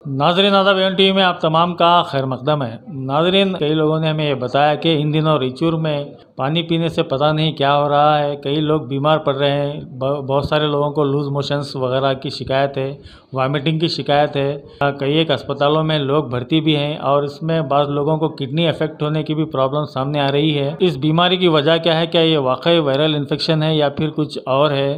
नाजरीन आदाब N T में आप तमाम का खैर मकदम है। नाजरीन, कई लोगों ने हमें ये बताया कि इन दिनों रिचूर में पानी पीने से पता नहीं क्या हो रहा है, कई लोग बीमार पड़ रहे हैं। बहुत सारे लोगों को लूज़ मोशंस वगैरह की शिकायत है, वॉमिटिंग की शिकायत है। कई एक अस्पतालों में लोग भर्ती भी हैं और इसमें बाज़ लोगों को किडनी अफेक्ट होने की भी प्रॉब्लम सामने आ रही है। इस बीमारी की वजह क्या है? क्या ये वाकई वायरल इन्फेक्शन है या फिर कुछ और है?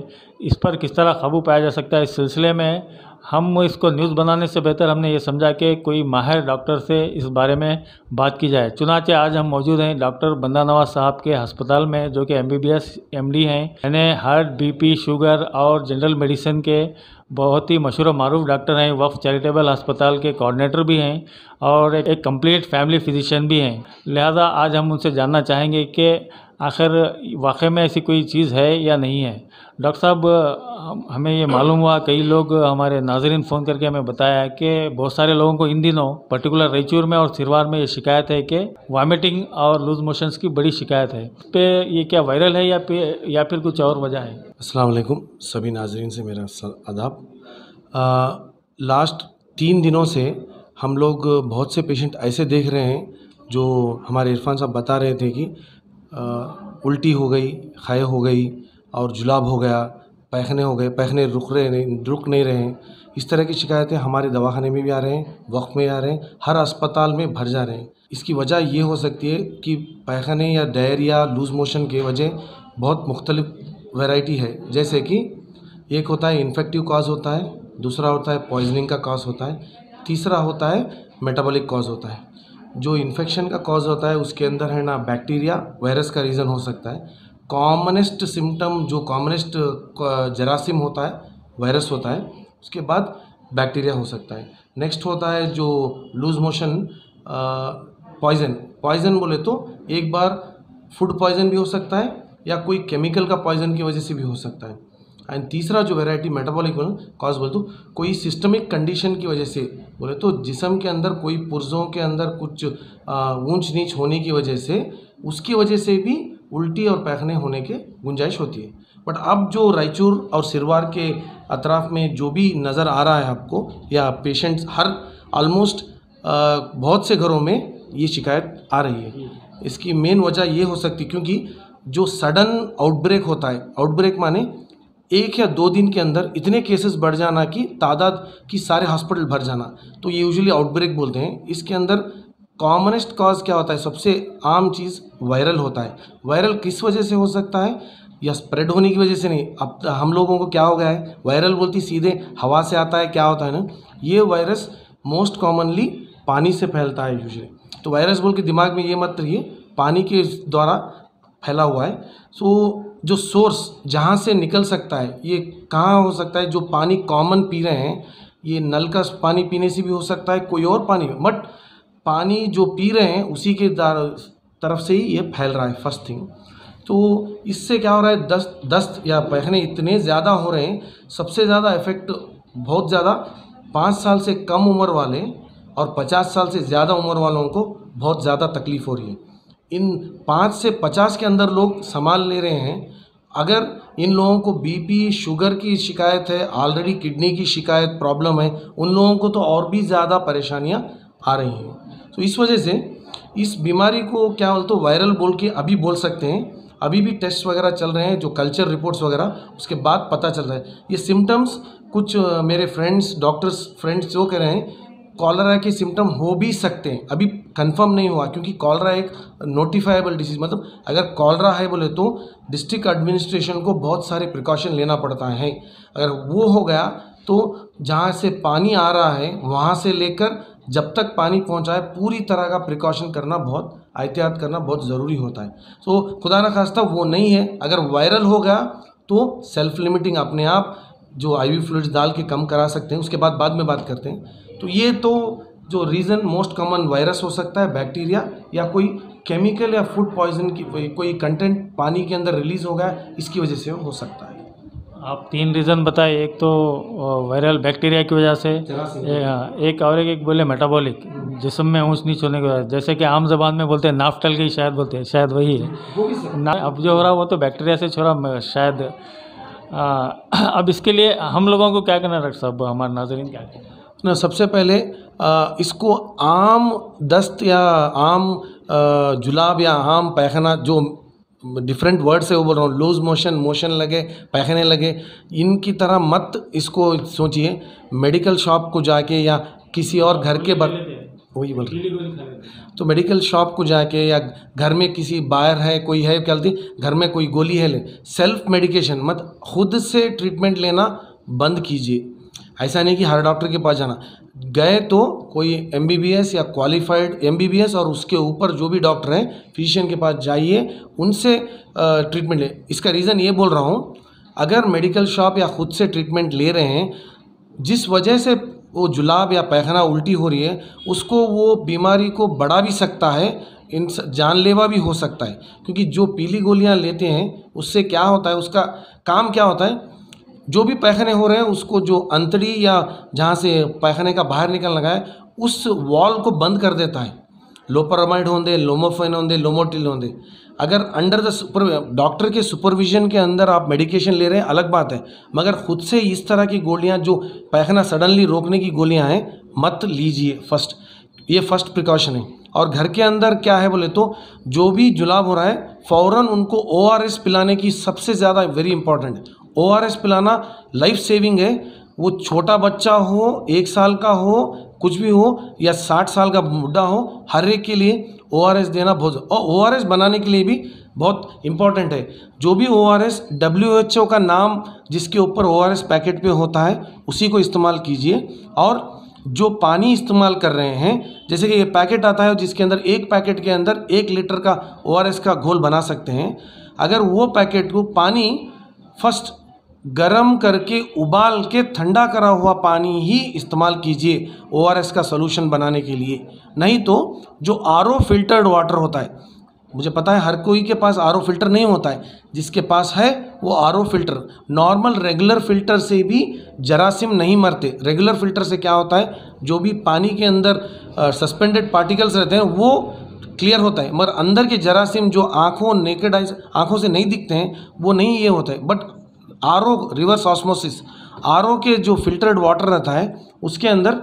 इस पर किस तरह काबू पाया जा सकता है? इस सिलसिले में हम इसको न्यूज़ बनाने से बेहतर हमने ये समझा कि कोई माहिर डॉक्टर से इस बारे में बात की जाए। चुनांचे आज हम मौजूद हैं डॉक्टर बंदा नवाज साहब के अस्पताल में, जो कि MBBS MD हैं। यानी हार्ट, BP, शुगर और जनरल मेडिसिन के बहुत ही मशहूर मारूफ डॉक्टर हैं। वफ़ चैरिटेबल अस्पताल के कोऑर्डिनेटर भी हैं और एक कंप्लीट फैमिली फिजिशियन भी हैं। लिहाजा आज हम उनसे जानना चाहेंगे कि आखिर वाकई में ऐसी कोई चीज़ है या नहीं है। डॉक्टर साहब, हमें ये मालूम हुआ, कई लोग हमारे नाजरीन फ़ोन करके हमें बताया कि बहुत सारे लोगों को इन दिनों पर्टिकुलर रायचूर में और सिरवार में ये शिकायत है कि वॉमिटिंग और लूज मोशंस की बड़ी शिकायत है। इस पे ये क्या वायरल है या फिर कुछ और वजह है? अस्सलाम वालेकुम सभी नाजरीन से मेरा आदाब। लास्ट 3 दिनों से हम लोग बहुत से पेशेंट ऐसे देख रहे हैं जो हमारे इरफान साहब बता रहे थे कि उल्टी हो गई, खाए हो गई और जुलाब हो गया, पैखने हो गए, पैखने रुक नहीं रहे हैं। इस तरह की शिकायतें हमारे दवाखाने में भी आ रहे हैं, वक्त में आ रहे हैं, हर अस्पताल में भर जा रहे हैं। इसकी वजह ये हो सकती है कि पैखने या डायरिया, लूज़ मोशन के वजह बहुत मुख्तलिफ वैरायटी है। जैसे कि एक होता है इन्फेक्टिव कॉज होता है, दूसरा होता है पॉइजनिंग का कॉज होता है, तीसरा होता है मेटाबॉलिक कॉज होता है। जो इन्फेक्शन का कॉज होता है उसके अंदर है ना बैक्टीरिया, वायरस का रीज़न हो सकता है। कॉमनेस्ट सिम्टम जो कॉमनेस्ट जरासीम होता है, वायरस होता है। उसके बाद बैक्टीरिया हो सकता है। नेक्स्ट होता है जो लूज मोशन, पॉइजन बोले तो एक बार फूड पॉइजन भी हो सकता है या कोई केमिकल का पॉइजन की वजह से भी हो सकता है। एंड तीसरा जो वैरायटी मेटाबॉलिक कॉज बोले तो कोई सिस्टमिक कंडीशन की वजह से बोले तो जिस्म के अंदर कोई पुर्जों के अंदर कुछ ऊंच नीच होने की वजह से, उसकी वजह से भी उल्टी और पैखने होने के गुंजाइश होती है। बट अब जो रायचूर और सिरवार के अतराफ में जो भी नज़र आ रहा है आपको, या पेशेंट्स हर ऑलमोस्ट बहुत से घरों में ये शिकायत आ रही है। इसकी मेन वजह ये हो सकती है क्योंकि जो सडन आउटब्रेक होता है, आउटब्रेक माने 1 या 2 दिन के अंदर इतने केसेस बढ़ जाना कि तादाद की सारे हॉस्पिटल भर जाना, तो ये यूजुअली आउटब्रेक बोलते हैं। इसके अंदर कॉमनेस्ट कॉज क्या होता है? सबसे आम चीज़ वायरल होता है। वायरल किस वजह से हो सकता है? या स्प्रेड होने की वजह से नहीं। अब हम लोगों को क्या हो गया है, वायरल बोलती सीधे हवा से आता है, क्या होता है ना, ये वायरस मोस्ट कॉमनली पानी से फैलता है यूजुअली। तो वायरस बोल के दिमाग में ये मत रहिए, पानी के द्वारा फैला हुआ है। सो जो सोर्स जहाँ से निकल सकता है, ये कहाँ हो सकता है? जो पानी कॉमन पी रहे हैं, ये नल का पानी पीने से भी हो सकता है, कोई और पानी, बट पानी जो पी रहे हैं उसी के तरफ से ही ये फैल रहा है, फर्स्ट थिंग। तो इससे क्या हो रहा है, दस्त या पैखने इतने ज़्यादा हो रहे हैं। सबसे ज़्यादा इफेक्ट बहुत ज़्यादा 5 साल से कम उम्र वाले और 50 साल से ज़्यादा उम्र वालों को बहुत ज़्यादा तकलीफ़ हो रही है। इन 5 से 50 के अंदर लोग संभाल ले रहे हैं। अगर इन लोगों को BP, शुगर की शिकायत है, ऑलरेडी किडनी की शिकायत, प्रॉब्लम है, उन लोगों को तो और भी ज़्यादा परेशानियां आ रही हैं। तो इस वजह से इस बीमारी को क्या बोलते हो, वायरल बोल के अभी बोल सकते हैं। अभी भी टेस्ट वगैरह चल रहे हैं, जो कल्चर रिपोर्ट्स वगैरह, उसके बाद पता चल रहा है। ये सिम्टम्स कुछ मेरे फ्रेंड्स, डॉक्टर्स फ्रेंड्स जो कह रहे हैं कॉलरा के सिम्टम हो भी सकते हैं, अभी कंफर्म नहीं हुआ, क्योंकि कॉलरा एक नोटिफाइबल डिसीज़, मतलब अगर कॉलरा है बोले तो डिस्ट्रिक्ट एडमिनिस्ट्रेशन को बहुत सारे प्रिकॉशन लेना पड़ता है। अगर वो हो गया तो जहाँ से पानी आ रहा है वहाँ से लेकर जब तक पानी पहुँचा है पूरी तरह का प्रिकॉशन करना, बहुत एहतियात करना बहुत ज़रूरी होता है। तो खुदा न खास्ता वो नहीं है। अगर वायरल हो गया तो सेल्फ लिमिटिंग अपने आप जो IV फ्लूइड्स डाल के कम करा सकते हैं, उसके बाद में बात करते हैं। तो ये तो जो रीज़न मोस्ट कॉमन वायरस हो सकता है, बैक्टीरिया या कोई केमिकल या फूड पॉइजन की कोई कंटेंट पानी के अंदर रिलीज़ हो गया, इसकी वजह से हो सकता है। आप 3 रीज़न बताए, एक तो वायरल बैक्टीरिया की वजह से, एक और एक बोले मेटाबॉलिक, जिस्म में ऊंच नीच होने की वजह से, जैसे कि आम जबान में बोलते हैं नाफ्टल की, शायद बोलते हैं, शायद वही है अब जो हो रहा है वो तो बैक्टीरिया से छोड़ा शायद। अब इसके लिए हम लोगों को क्या करना है डॉक्टर साहब, हमारे नाज़रीन क्या करें? ना सबसे पहले इसको आम दस्त या आम जुलाब या आम पैखाना, जो डिफरेंट वर्ड्स है वो बोल रहा हूँ, लूज मोशन लगे, पैखाने लगे, इनकी तरह मत इसको सोचिए। मेडिकल शॉप को जाके या किसी और घर के वही बोल रहे, तो मेडिकल शॉप को जाके या घर में किसी बाहर है कोई है क्या बोलती घर में कोई गोली है ले, सेल्फ मेडिकेशन मत, खुद से ट्रीटमेंट लेना बंद कीजिए। ऐसा नहीं कि हर डॉक्टर के पास जाना, गए तो कोई MBBS या क्वालिफाइड MBBS और उसके ऊपर जो भी डॉक्टर हैं फिजिशियन के पास जाइए, उनसे ट्रीटमेंट ले। इसका रीज़न ये बोल रहा हूँ, अगर मेडिकल शॉप या ख़ुद से ट्रीटमेंट ले रहे हैं, जिस वजह से वो जुलाब या पैखाना उल्टी हो रही है, उसको वो बीमारी को बढ़ा भी सकता है, जानलेवा भी हो सकता है। क्योंकि जो पीली गोलियां लेते हैं उससे क्या होता है, उसका काम क्या होता है, जो भी पैखाने हो रहे हैं उसको जो अंतड़ी या जहाँ से पैखाने का बाहर निकल लगा है उस वॉल को बंद कर देता है। लोपरामाइड होंदे, लोमोफेन होंदे, लोमोटिल होंदे, अगर अंडर द डॉक्टर के सुपरविजन के अंदर आप मेडिकेशन ले रहे हैं अलग बात है, मगर खुद से इस तरह की गोलियां जो पैखाना सडनली रोकने की गोलियां हैं मत लीजिए। ये फर्स्ट प्रिकॉशन है। और घर के अंदर क्या है बोले तो, जो भी जुलाब हो रहा है फ़ौरन उनको ORS पिलाने की सबसे ज़्यादा वेरी इंपॉर्टेंट है। ORS पिलाना लाइफ सेविंग है। वो छोटा बच्चा हो, 1 साल का हो, कुछ भी हो, या 60 साल का बुढ़ा हो, हर एक के लिए ORS देना बहुत, और ORS बनाने के लिए भी बहुत इम्पॉर्टेंट है। जो भी ORS WHO का नाम जिसके ऊपर ORS पैकेट पे होता है उसी को इस्तेमाल कीजिए। और जो पानी इस्तेमाल कर रहे हैं, जैसे कि ये पैकेट आता है जिसके अंदर एक पैकेट के अंदर 1 लीटर का ORS का घोल बना सकते हैं, अगर वो पैकेट को पानी फर्स्ट गरम करके उबाल के ठंडा करा हुआ पानी ही इस्तेमाल कीजिए ORS का सॉल्यूशन बनाने के लिए। नहीं तो जो RO फिल्टर्ड वाटर होता है, मुझे पता है हर कोई के पास RO फिल्टर नहीं होता है, जिसके पास है वो RO filter, normal regular filter से भी जरासीम नहीं मरते। रेगुलर फिल्टर से क्या होता है, जो भी पानी के अंदर सस्पेंडेड पार्टिकल्स रहते हैं वो क्लियर होता है, मगर अंदर के जरासीम जो आँखों नेकेड आइज आँखों से नहीं दिखते हैं वो नहीं ये होता है। But RO reverse osmosis, RO के जो फिल्टर्ड वाटर रहता है उसके अंदर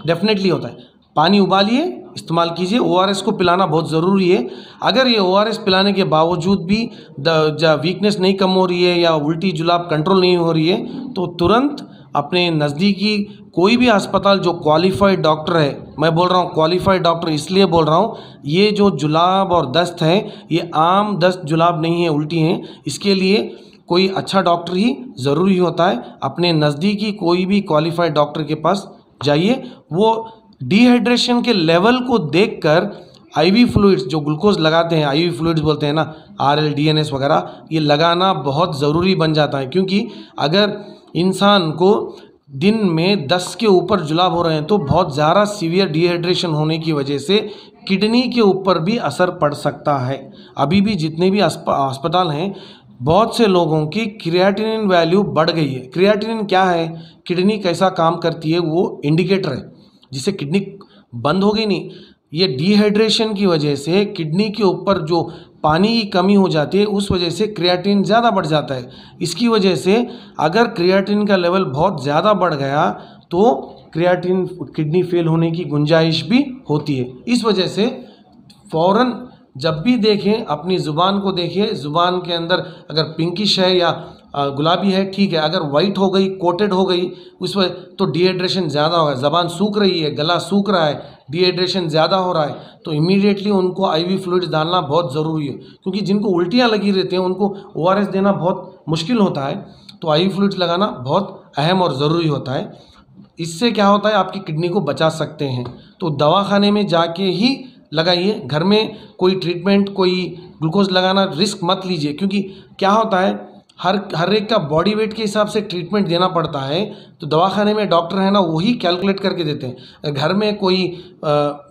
डेफिनेटली होता है। पानी उबालिए, इस्तेमाल कीजिए। ORS को पिलाना बहुत ज़रूरी है। अगर ये ORS पिलाने के बावजूद भी वीकनेस नहीं कम हो रही है या उल्टी जुलाब कंट्रोल नहीं हो रही है, तो तुरंत अपने नज़दीकी कोई भी अस्पताल जो क्वालिफाइड डॉक्टर है, मैं बोल रहा हूँ क्वालिफाइड डॉक्टर इसलिए बोल रहा हूँ, ये जो जुलाब और दस्त है ये आम दस्त जुलाब नहीं है, उल्टी हैं, इसके लिए कोई अच्छा डॉक्टर ही ज़रूरी होता है। अपने नज़दीकी कोई भी क्वालिफाइड डॉक्टर के पास जाइए। वो डिहाइड्रेशन के लेवल को देखकर IV फ्लूइड्स जो ग्लूकोज लगाते हैं, IV फ्लूइड्स बोलते हैं ना, RL DNS वगैरह, ये लगाना बहुत ज़रूरी बन जाता है। क्योंकि अगर इंसान को दिन में 10 के ऊपर जुलाब हो रहे हैं तो बहुत ज़्यादा सीवियर डिहाइड्रेशन होने की वजह से किडनी के ऊपर भी असर पड़ सकता है। अभी भी जितने भी अस्पताल हैं, बहुत से लोगों की क्रिएटिनिन वैल्यू बढ़ गई है। क्रिएटिनिन क्या है, किडनी कैसा काम करती है वो इंडिकेटर है, जिससे किडनी बंद हो गई नहीं, ये डिहाइड्रेशन की वजह से किडनी के ऊपर जो पानी की कमी हो जाती है उस वजह से क्रिएटिनिन ज़्यादा बढ़ जाता है। इसकी वजह से अगर क्रिएटिनिन का लेवल बहुत ज़्यादा बढ़ गया तो क्रिएटिनिन किडनी फेल होने की गुंजाइश भी होती है। इस वजह से फ़ौरन जब भी देखें अपनी ज़ुबान को देखिए, ज़ुबान के अंदर अगर पिंकिश है या गुलाबी है ठीक है, अगर वाइट हो गई, कोटेड हो गई, उस पर तो डिहाइड्रेशन ज़्यादा होगा। ज़बान सूख रही है, गला सूख रहा है, डिहाइड्रेशन ज़्यादा हो रहा है, तो इमीडिएटली उनको IV फ्लूइड्स डालना बहुत ज़रूरी है। क्योंकि जिनको उल्टियाँ लगी रहती हैं उनको ORS देना बहुत मुश्किल होता है, तो IV फ्लूइड्स लगाना बहुत अहम और ज़रूरी होता है। इससे क्या होता है, आपकी किडनी को बचा सकते हैं। तो दवाखाने में जाके ही लगाइए, घर में कोई ट्रीटमेंट, कोई ग्लूकोज लगाना रिस्क मत लीजिए। क्योंकि क्या होता है, हर एक का बॉडी वेट के हिसाब से ट्रीटमेंट देना पड़ता है। तो दवाखाने में डॉक्टर है ना, वही कैलकुलेट करके देते हैं। घर में कोई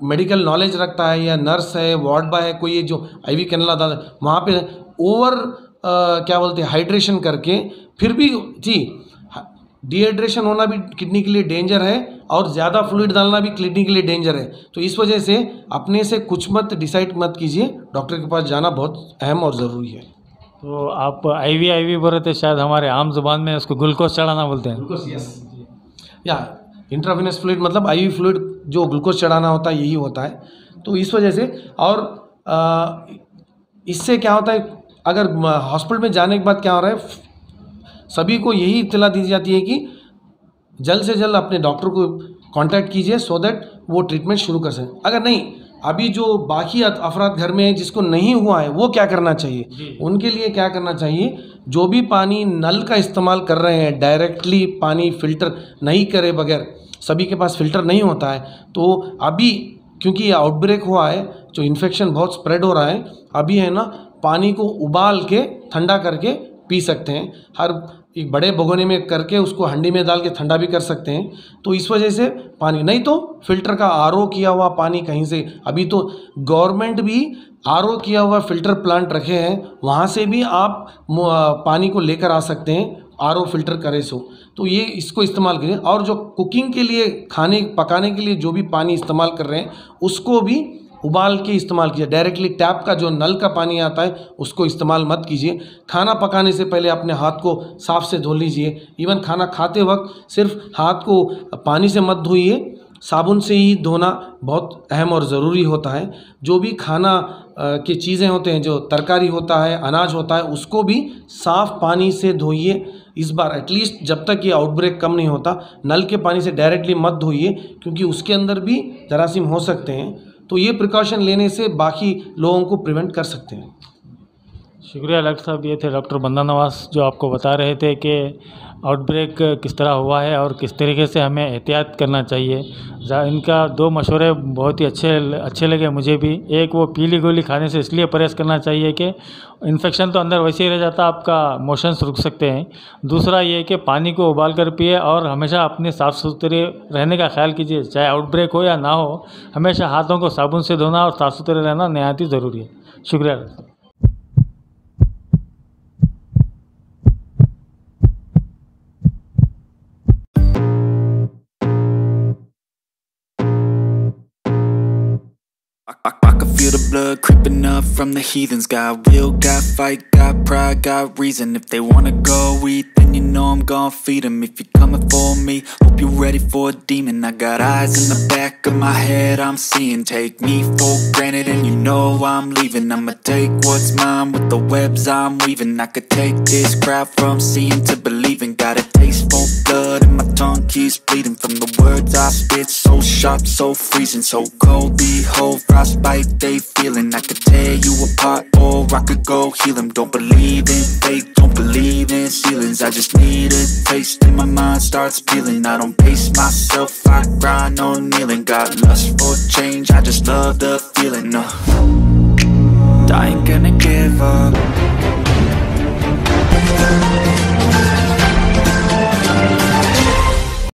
मेडिकल नॉलेज रखता है या नर्स है, वार्ड बॉय है, कोई जो IV कैनुला डाल, वहाँ पे ओवर क्या बोलते हैं हाइड्रेशन करके, फिर भी जी डिहाइड्रेशन होना भी किडनी के लिए डेंजर है और ज़्यादा फ्लूइड डालना भी किडनी के लिए डेंजर है। तो इस वजह से अपने से कुछ मत डिसाइड मत कीजिए, डॉक्टर के पास जाना बहुत अहम और ज़रूरी है। तो आप IV बोल रहे थे, शायद हमारे आम जुबान में उसको ग्लूकोज चढ़ाना बोलते हैं। ग्लूकोज, यस, या इंट्रावेनस फ्लूइड मतलब आईवी फ्लूइड जो ग्लूकोज चढ़ाना होता है यही होता है। तो इस वजह से और इससे क्या होता है, अगर हॉस्पिटल में जाने के बाद क्या हो रहा है, सभी को यही इत्तला दी जाती है कि जल्द से जल्द अपने डॉक्टर को कांटेक्ट कीजिए सो दैट वो ट्रीटमेंट शुरू कर सकें। अगर नहीं, अभी जो बाकी अफराद घर में हैं जिसको नहीं हुआ है वो क्या करना चाहिए, उनके लिए क्या करना चाहिए, जो भी पानी नल का इस्तेमाल कर रहे हैं, डायरेक्टली पानी फ़िल्टर नहीं करे बगैर, सभी के पास फ़िल्टर नहीं होता है, तो अभी क्योंकि ये आउटब्रेक हुआ है, जो इन्फेक्शन बहुत स्प्रेड हो रहा है, अभी है ना पानी को उबाल के ठंडा करके पी सकते हैं। हर एक बड़े भगोने में करके उसको हंडी में डाल के ठंडा भी कर सकते हैं। तो इस वजह से पानी, नहीं तो फिल्टर का आरओ किया हुआ पानी कहीं से, अभी तो गवर्नमेंट भी आरओ किया हुआ फिल्टर प्लांट रखे हैं, वहाँ से भी आप पानी को लेकर आ सकते हैं आरओ फिल्टर करे सो। तो ये इसको इस्तेमाल करिए। और जो कुकिंग के लिए, खाने पकाने के लिए जो भी पानी इस्तेमाल कर रहे हैं उसको भी उबाल के इस्तेमाल कीजिए। डायरेक्टली टैप का जो नल का पानी आता है उसको इस्तेमाल मत कीजिए। खाना पकाने से पहले अपने हाथ को साफ से धो लीजिए। इवन खाना खाते वक्त सिर्फ हाथ को पानी से मत धोइए, साबुन से ही धोना बहुत अहम और ज़रूरी होता है। जो भी खाना की चीज़ें होते हैं, जो तरकारी होता है, अनाज होता है, उसको भी साफ़ पानी से धोइए। इस बार एटलीस्ट जब तक ये आउटब्रेक कम नहीं होता, नल के पानी से डायरेक्टली मत धोइए क्योंकि उसके अंदर भी जरासीम हो सकते हैं। तो ये प्रिकॉशन लेने से बाकी लोगों को प्रिवेंट कर सकते हैं। शुक्रिया डॉक्टर साहब। ये थे डॉक्टर बंदा नवाज जो आपको बता रहे थे कि आउटब्रेक किस तरह हुआ है और किस तरीके से हमें एहतियात करना चाहिए। इनका दो मशवरे बहुत ही अच्छे लगे मुझे भी। एक, वो पीली गोली खाने से इसलिए परहेज़ करना चाहिए कि इन्फेक्शन तो अंदर वैसे ही रह जाता, आपका मोशंस रुक सकते हैं। दूसरा ये कि पानी को उबाल कर पिए और हमेशा अपने साफ़ सुथरे रहने का ख्याल कीजिए, चाहे आउटब्रेक हो या ना हो। हमेशा हाथों को साबुन से धोना और साफ़ सुथरे रहना निहायत ही ज़रूरी है। शुक्रिया। I can feel the blood creeping up from the heathens. Got will, got fight, got pride, got reason. If they wanna go eat, then you know I'm gon' feed them. If you're coming for me, hope you're ready for a demon. I got eyes in the back of my head, I'm seeing. Take me for granted and you know I'm leaving. I'ma take what's mine with the webs I'm weaving. I could take this crowd from seeing to believing. Got a taste for blood and my tongue keeps bleeding. From the words I spit, so sharp, so freezing. So cold, behold, frostbite they feeling. I could tear you apart or I could go heal them. Don't believe in fate, don't believe in ceilings. I just need a taste and my mind starts peeling. I don't pace myself, I grind on kneeling. Got lust for change, I just love the feeling. I ain't gonna give